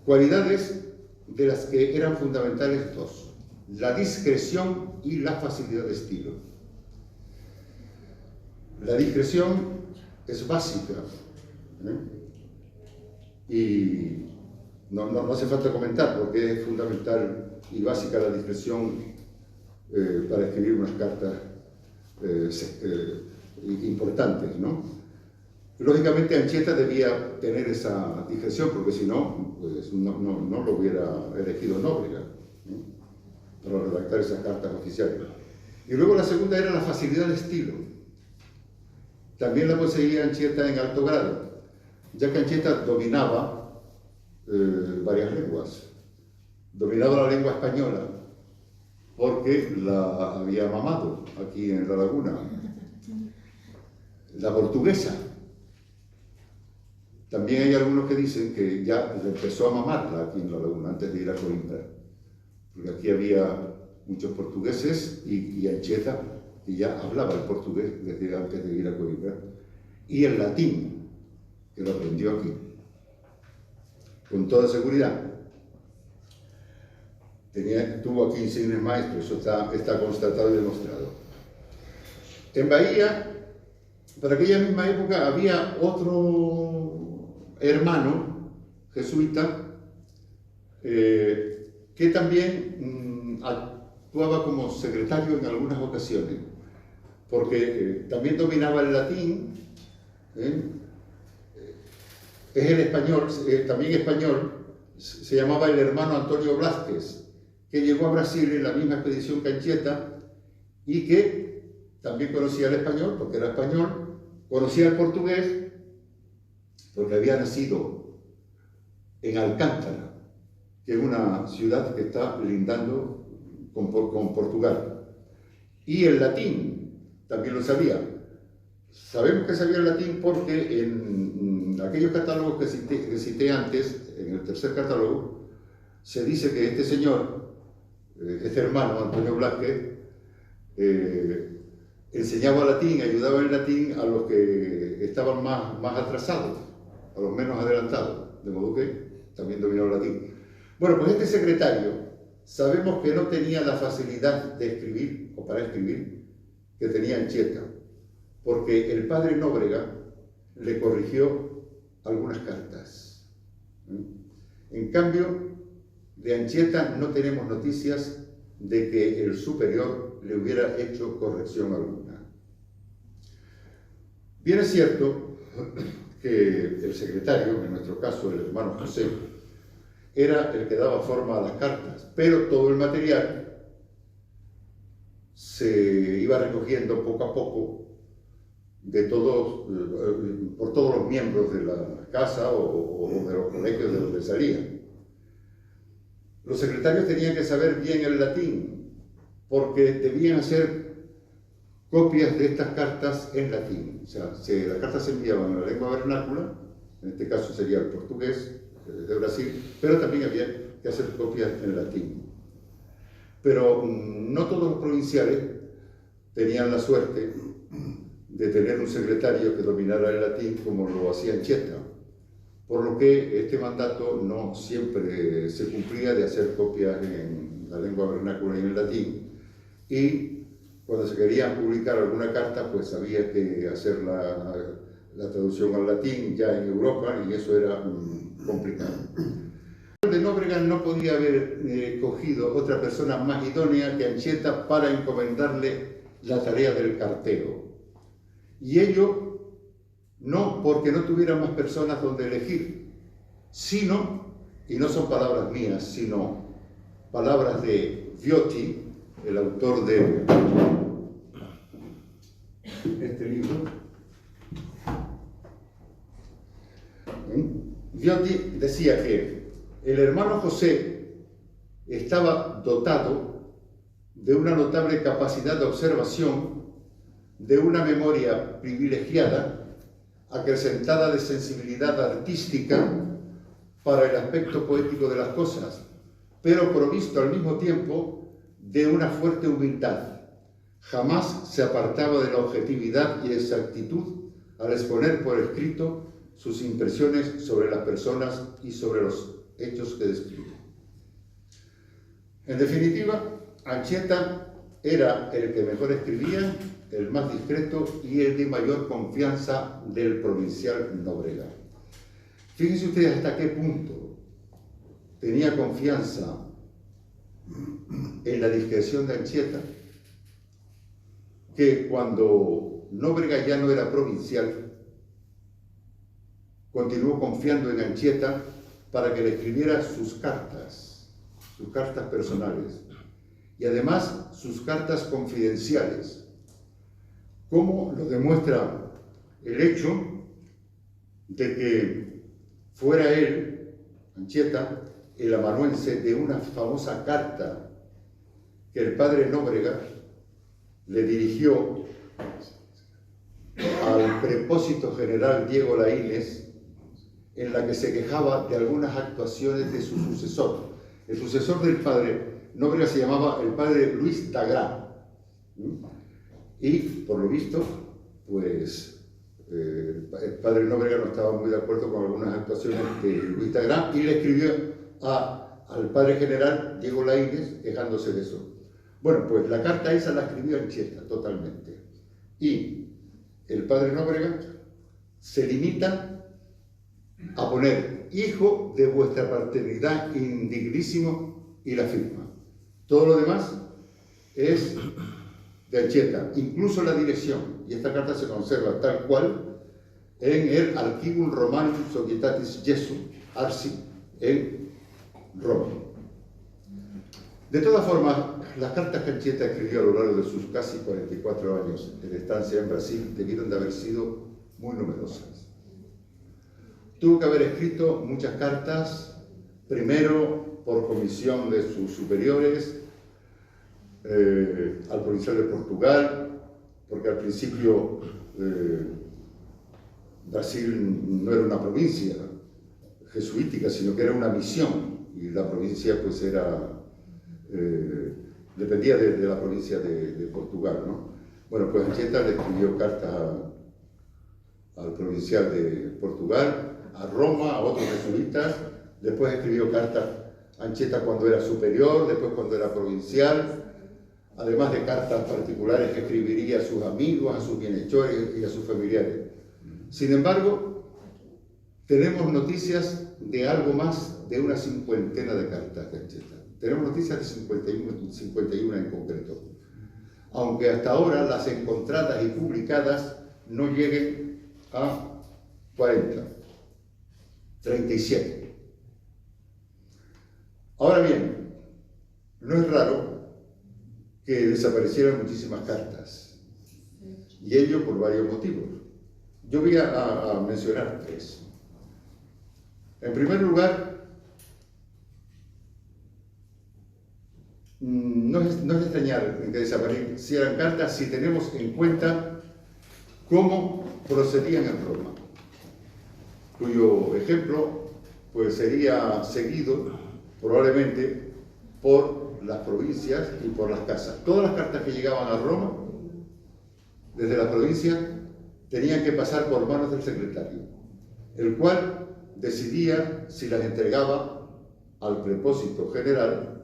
Cualidades de las que eran fundamentales dos: la discreción y la facilidad de estilo. La discreción es básica, y no hace falta comentar porque es fundamental y básica la discreción para escribir unas cartas importantes, ¿no? Lógicamente Anchieta debía tener esa discreción, porque si no, pues no lo hubiera elegido Nóbrega, ¿no?, para redactar esas cartas oficiales. Y luego la segunda era la facilidad de estilo. También la poseía Anchieta en alto grado, ya que Anchieta dominaba varias lenguas. Dominaba la lengua española, porque la había mamado aquí en La Laguna. La portuguesa. También hay algunos que dicen que ya empezó a mamarla aquí en La Laguna antes de ir a Coimbra, porque aquí había muchos portugueses y Anchieta, que ya hablaba el portugués desde antes de ir a Coimbra, y el latín, que lo aprendió aquí, con toda seguridad. Tuvo aquí insignes maestros, eso está constatado y demostrado. En Bahía, para aquella misma época, había otro hermano jesuita que también actuaba como secretario en algunas ocasiones, porque también dominaba el latín, es el español, también español, se llamaba el hermano Antonio Blázquez, que llegó a Brasil en la misma expedición que Anchieta y que también conocía el español, porque era español, conocía el portugués, porque había nacido en Alcántara, que es una ciudad que está lindando con Portugal. Y el latín también lo sabía. Sabemos que sabía el latín porque en aquellos catálogos que cité antes, en el tercer catálogo, se dice que este señor, este hermano, Antonio Blázquez, enseñaba latín, ayudaba en latín a los que estaban más atrasados, a los menos adelantados, de modo que también dominaba el latín. Bueno, pues este secretario sabemos que no tenía la facilidad de escribir, o para escribir, que tenía Anchieta, porque el padre Nóbrega le corrigió algunas cartas. En cambio, de Anchieta no tenemos noticias de que el superior le hubiera hecho corrección alguna. Bien es cierto que el secretario, en nuestro caso el hermano José, era el que daba forma a las cartas, pero todo el material se iba recogiendo poco a poco de todos, por todos los miembros de la casa o de los colegios de donde salían. Los secretarios tenían que saber bien el latín, porque debían hacer copias de estas cartas en latín. O sea, las cartas se enviaban en la lengua vernácula, en este caso sería el portugués de Brasil, pero también había que hacer copias en latín. Pero no todos los provinciales tenían la suerte de tener un secretario que dominara el latín como lo hacía Anchieta, por lo que este mandato no siempre se cumplía de hacer copias en la lengua vernácula y en el latín, y cuando se quería publicar alguna carta, pues había que hacer la traducción al latín ya en Europa, y eso era complicado. De Nóbrega no podía haber cogido otra persona más idónea que Anchieta para encomendarle la tarea del cartero. Y ello no porque no tuviera más personas donde elegir, sino, y no son palabras mías, sino palabras de Viotti, el autor de este libro. Viotti decía que el hermano José estaba dotado de una notable capacidad de observación, de una memoria privilegiada, acrecentada de sensibilidad artística para el aspecto poético de las cosas, pero provisto al mismo tiempo de una fuerte humildad. Jamás se apartaba de la objetividad y exactitud al exponer por escrito sus impresiones sobre las personas y sobre los hechos que describe. En definitiva, Anchieta era el que mejor escribía, el más discreto y el de mayor confianza del provincial Nóbrega. Fíjense ustedes hasta qué punto tenía confianza en la discreción de Anchieta, que cuando Nóbrega ya no era provincial, continuó confiando en Anchieta para que le escribiera sus cartas personales, y además sus cartas confidenciales, como lo demuestra el hecho de que fuera él, Anchieta, el amanuense de una famosa carta que el padre Nóbrega le dirigió al prepósito general Diego Laínez, en la que se quejaba de algunas actuaciones de su sucesor. El sucesor del padre Nóbrega se llamaba el padre Luis Dagrá, y por lo visto, pues el padre Nóbrega no estaba muy de acuerdo con algunas actuaciones de Luis Dagrá y le escribió al padre general Diego Laínez quejándose de eso. Bueno, pues la carta esa la escribió Anchieta totalmente, y el padre Nóbrega se limita a poner hijo de vuestra paternidad indignísimo y la firma. Todo lo demás es de Anchieta, incluso la dirección, y esta carta se conserva tal cual en el Archivum Romanum Societatis Jesu, Arsi, en Roma. De todas formas, las cartas que Anchieta escribió a lo largo de sus casi 44 años de estancia en Brasil debieron de haber sido muy numerosas. Tuvo que haber escrito muchas cartas, primero por comisión de sus superiores, al provincial de Portugal, porque al principio Brasil no era una provincia jesuítica, sino que era una misión, y la provincia pues dependía de la provincia de Portugal, ¿no? Bueno, pues Anchieta le escribió cartas al provincial de Portugal, a Roma, a otros jesuitas, después escribió cartas Anchieta cuando era superior, después cuando era provincial, además de cartas particulares que escribiría a sus amigos, a sus bienhechores y a sus familiares. Sin embargo, tenemos noticias de algo más de una cincuentena de cartas de Anchieta. Tenemos noticias de 51 en concreto, aunque hasta ahora las encontradas y publicadas no lleguen a 40, 37. Ahora bien, no es raro que desaparecieran muchísimas cartas, y ello por varios motivos. Yo voy a mencionar tres. En primer lugar, no es extrañar que desaparecieran cartas si tenemos en cuenta cómo procedían en Roma, cuyo ejemplo pues sería seguido probablemente por las provincias y por las casas. Todas las cartas que llegaban a Roma desde la provincia tenían que pasar por manos del secretario, el cual decidía si las entregaba al prepósito general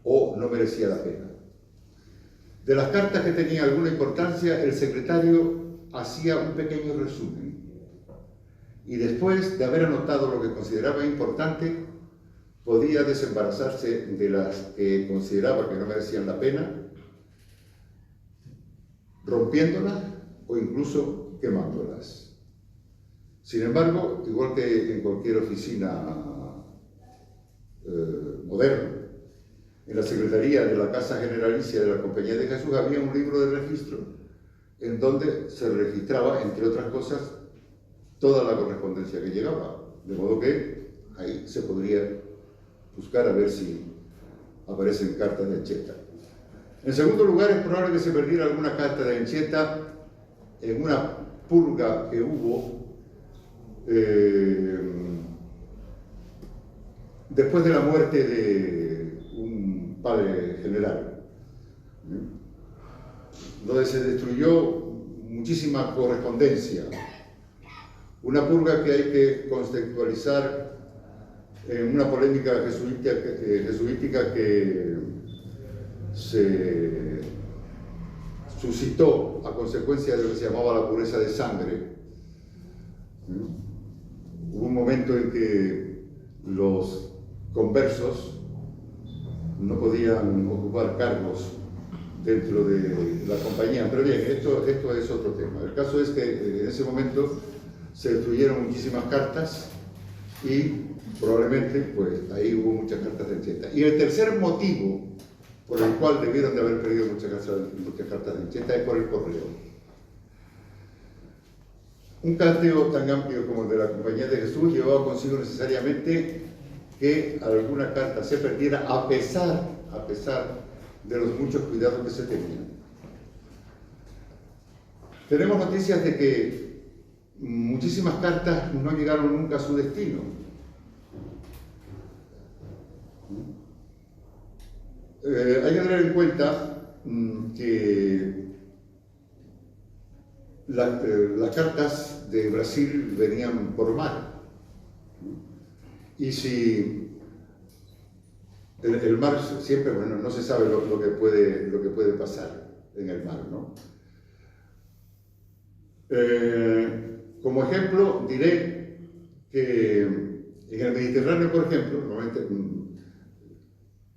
o no merecía la pena. De las cartas que tenían alguna importancia, el secretario hacía un pequeño resumen y después de haber anotado lo que consideraba importante, podía desembarazarse de las que consideraba que no merecían la pena, rompiéndolas o incluso quemándolas. Sin embargo, igual que en cualquier oficina moderna, en la Secretaría de la Casa Generalicia de la Compañía de Jesús había un libro de registro en donde se registraba, entre otras cosas, toda la correspondencia que llegaba, de modo que ahí se podría buscar a ver si aparecen cartas de Anchieta. En segundo lugar, es probable que se perdiera alguna carta de Anchieta en una purga que hubo después de la muerte de un padre general, donde se destruyó muchísima correspondencia. Una purga que hay que contextualizar en una polémica jesuítica que se suscitó a consecuencia de lo que se llamaba la pureza de sangre. Hubo un momento en que los conversos no podían ocupar cargos dentro de la compañía. Pero bien, esto es otro tema. El caso es que en ese momento se destruyeron muchísimas cartas y probablemente pues ahí hubo muchas cartas de Anchieta. Y el tercer motivo por el cual debieron de haber perdido muchas cartas de Anchieta es por el correo. Un carteo tan amplio como el de la Compañía de Jesús llevaba consigo necesariamente que alguna carta se perdiera a pesar de los muchos cuidados que se tenían. Tenemos noticias de que muchísimas cartas no llegaron nunca a su destino. Hay que tener en cuenta que las cartas de Brasil venían por mar. Y si el mar siempre, bueno, no se sabe lo que puede pasar en el mar, ¿no? Como ejemplo, diré que en el Mediterráneo, por ejemplo, normalmente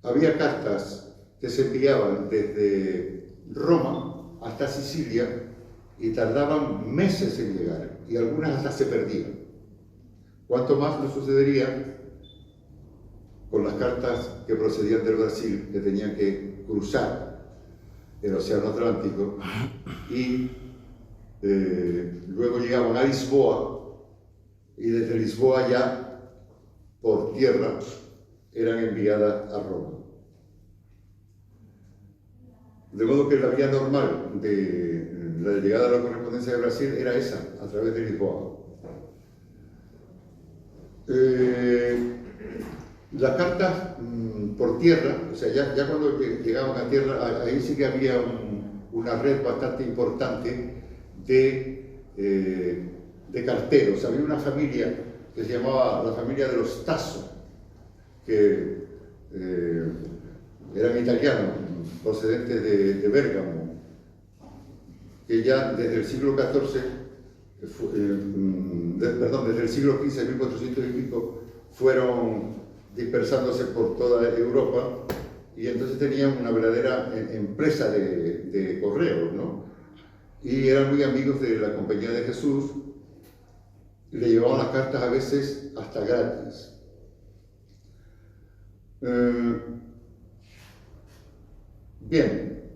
había cartas que se enviaban desde Roma hasta Sicilia y tardaban meses en llegar, y algunas hasta se perdían. Cuanto más no sucedería con las cartas que procedían del Brasil, que tenían que cruzar el Océano Atlántico y luego llegaban a Lisboa, y desde Lisboa ya por tierra eran enviadas a Roma. De modo que la vía normal de la llegada de la correspondencia de Brasil era esa, a través de Lisboa. Las cartas por tierra, o sea, ya cuando llegaban a tierra, ahí sí que había una red bastante importante de carteros. Había una familia que se llamaba la familia de los Tasso, que eran italianos, procedentes de Bérgamo, que ya desde el siglo XIV, desde el siglo XV, 1400 y pico, fueron dispersándose por toda Europa, y entonces tenían una verdadera empresa de correos, ¿no? Y eran muy amigos de la Compañía de Jesús, y le llevaban las cartas a veces hasta gratis. Bien,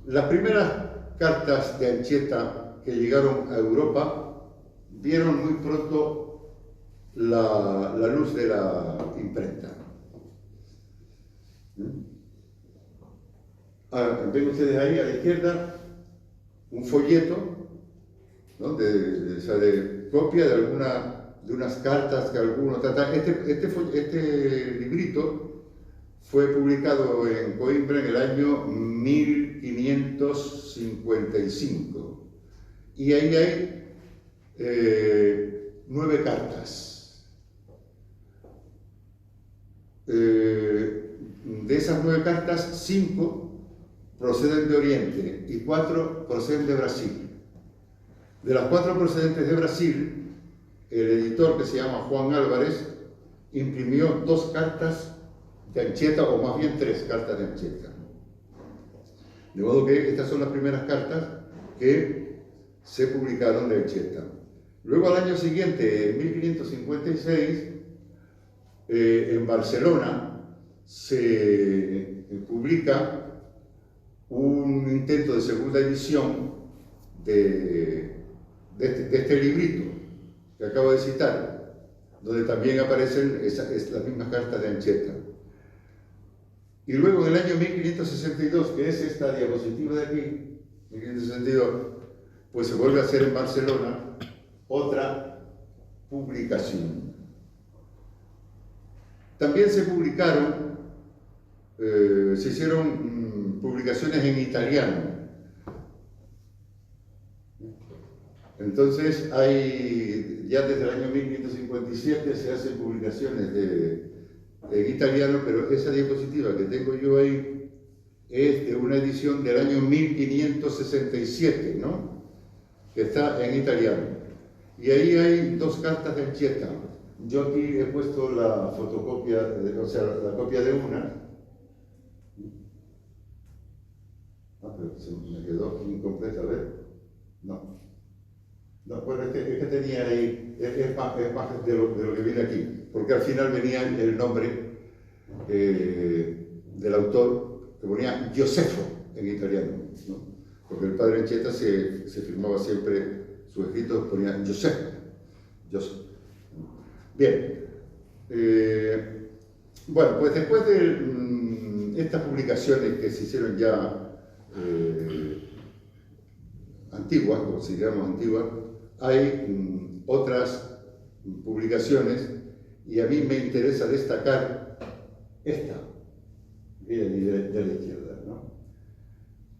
Las primeras cartas de Anchieta que llegaron a Europa vieron muy pronto la luz de la imprenta. Ven ustedes ahí a la izquierda un folleto, ¿no? de copia de unas cartas que algunos tratan. Este librito fue publicado en Coimbra en el año 1555 y ahí hay 9 cartas. De esas 9 cartas, 5 proceden de Oriente y 4 proceden de Brasil. De las 4 procedentes de Brasil, el editor, que se llama Juan Álvarez, imprimió 2 cartas de Anchieta, o más bien 3 cartas de Anchieta. De modo que estas son las primeras cartas que se publicaron de Anchieta. Luego, al año siguiente, en 1556, en Barcelona, se publica un intento de segunda edición de este librito que acabo de citar, donde también aparecen las mismas cartas de Anchieta. Y luego, en el año 1562, que es esta diapositiva de aquí, 1562, pues se vuelve a hacer en Barcelona otra publicación. También se publicaron, se hicieron publicaciones en italiano. Entonces, ya desde el año 1557 se hacen publicaciones en italiano, pero esa diapositiva que tengo yo ahí es de una edición del año 1567, ¿no? Que está en italiano. Y ahí hay 2 cartas de Anchieta. Yo aquí he puesto la fotocopia, o sea, la copia de una. Pero se me quedó incompleta, a ver. No, bueno, es que tenía ahí, es más de lo que viene aquí, porque al final venía el nombre del autor, que ponía Josefo en italiano, ¿no? Porque el padre Anchieta se firmaba siempre, sus escritos ponía Josefo. Bien, bueno, pues después de estas publicaciones que se hicieron ya antiguas, consideramos antiguas, hay otras publicaciones y a mí me interesa destacar esta, de la izquierda, ¿no?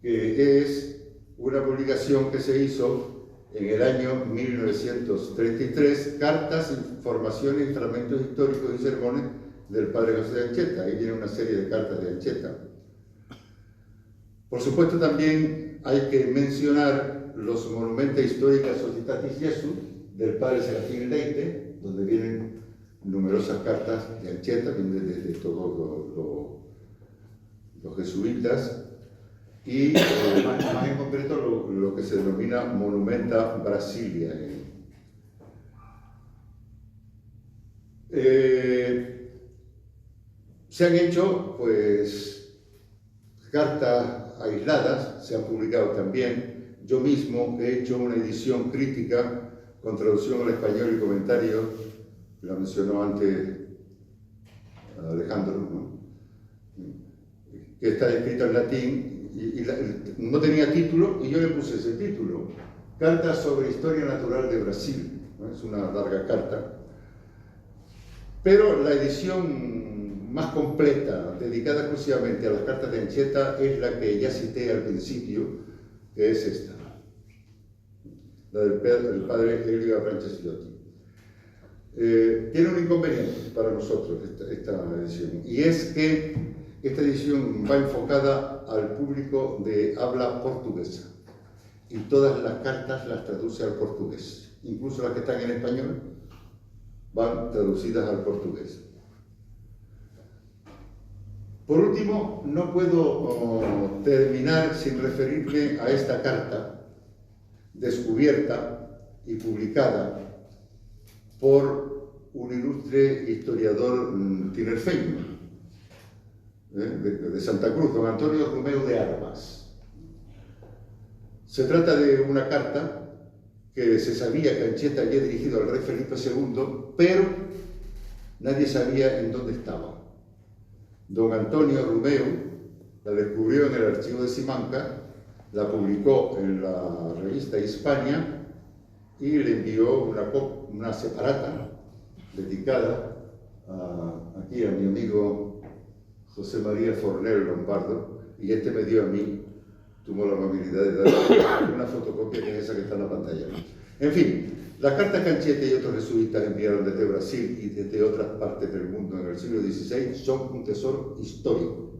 Que es una publicación que se hizo en el año 1933, Cartas, Informaciones y Fragmentos Históricos y Sermones del Padre José de Anchieta. Ahí viene una serie de cartas de Anchieta. Por supuesto, también hay que mencionar los Monumenta Historica Societatis Jesu del Padre Serafín Leite, donde vienen numerosas cartas de Anchieta, vienen de todos los jesuitas, y más en concreto lo que se denomina Monumenta Brasilia. Se han hecho, pues, cartas aisladas, se han publicado también. Yo mismo he hecho una edición crítica con traducción al español y comentario, la mencionó antes Alejandro, ¿no? Que está escrita en latín y no tenía título y yo le puse ese título, Carta sobre Historia Natural de Brasil, ¿no? Es una larga carta, pero la edición más completa, dedicada exclusivamente a las cartas de Anchieta, es la que ya cité al principio, que es esta, la del padre Elio Francesciotti. Tiene un inconveniente para nosotros esta edición, y es que esta edición va enfocada al público de habla portuguesa, y todas las cartas las traduce al portugués, incluso las que están en español van traducidas al portugués. Por último, no puedo terminar sin referirme a esta carta descubierta y publicada por un ilustre historiador tinerfeño de Santa Cruz, don Antonio Romeu de Armas. Se trata de una carta que se sabía que Anchieta había dirigido al rey Felipe II, pero nadie sabía en dónde estaba. Don Antonio Romeu la descubrió en el archivo de Simancas, la publicó en la revista Hispania y le envió una separata dedicada aquí a mi amigo José María Fornel Lombardo, y este me dio a mí, tuvo la amabilidad de dar una fotocopia que es esa que está en la pantalla. En fin, las cartas que Anchieta y otros jesuitas enviaron desde Brasil y desde otras partes del mundo en el siglo XVI son un tesoro histórico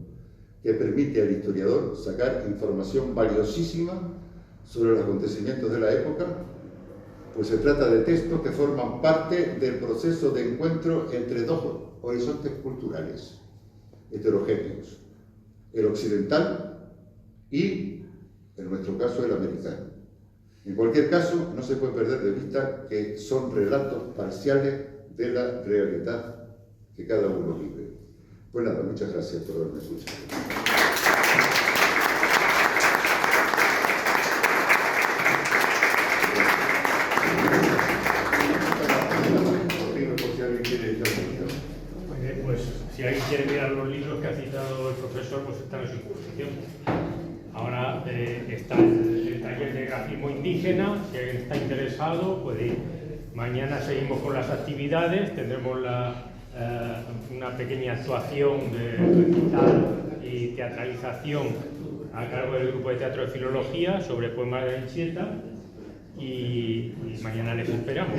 que permite al historiador sacar información valiosísima sobre los acontecimientos de la época, pues se trata de textos que forman parte del proceso de encuentro entre dos horizontes culturales heterogéneos, el occidental y, en nuestro caso, el americano. En cualquier caso, no se puede perder de vista que son relatos parciales de la realidad que cada uno vive. Pues nada, muchas gracias por haberme escuchado. Pues si alguien quiere mirar los libros que ha citado el profesor, pues están en su disposición. Ahora está el taller de grafismo indígena, si alguien está interesado puede ir. Mañana seguimos con las actividades, tendremos una pequeña actuación de recital y teatralización a cargo del grupo de teatro de filología sobre poemas de Anchieta y mañana les esperamos.